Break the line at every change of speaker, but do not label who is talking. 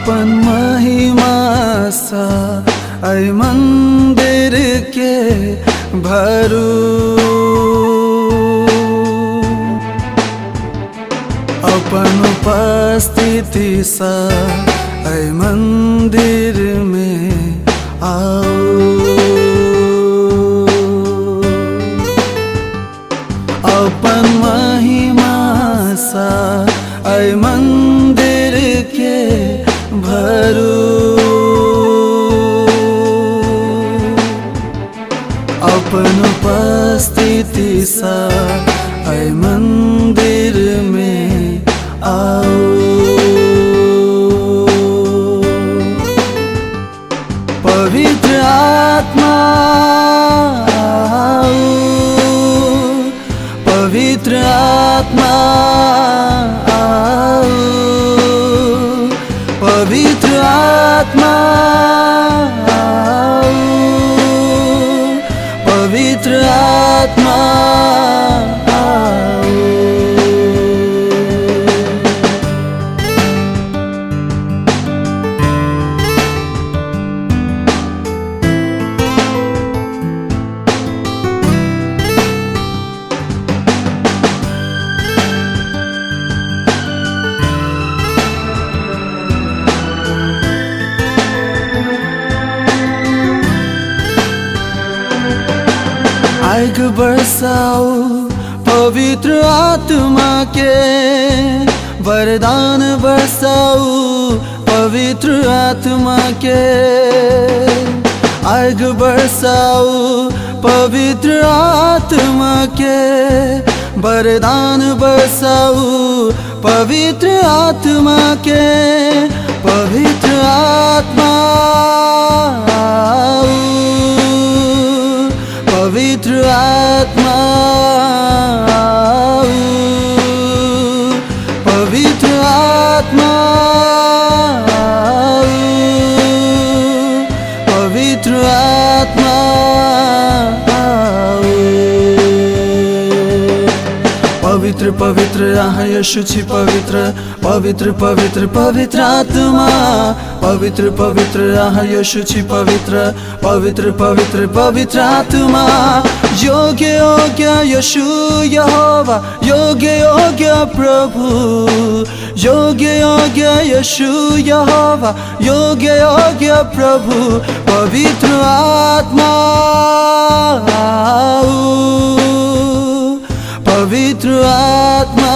अपन महिमा सा ऐ मंदिर के भरू, अपन उपस्थिति सा ऐ मंदिर में आओ। अपन महिमा सा ऐ मंदिर के भरू, अपन उपस्थिति सा ऐ मंदिर में आओ। पवित्र आत्मा आओ, पवित्र आत्मा आओ, पवित्र आत्मा आओ, पवित्र आत्मा आओ। आग बरसाओ पवित्र आत्मा के, वरदान बरसाओ पवित्र आत्मा के। आग बरसाओ पवित्र आत्मा के, वरदान बरसाओ पवित्र आत्मा के। पवित्र आत्मा आओ, पवित्र आत्मा आओ, पवित्र आत्मा आओ, पवित्र आत्मा आओ। पवित्र पवित्र आह यीशु छी पवित्र, पवित्र पवित्र पवित्र आत्मा। पवित्र पवित्र आह यीशु छी पवित्र, पवित्र पवित्र पवित्र आत्मा। योग्य योग्य यीशु यहोवा, योग्य योग्य प्रभु। योग्य योग्य यीशु यहोवा, योग्य योग्य प्रभु। पवित्र आत्मा आओ, पवित्र आत्मा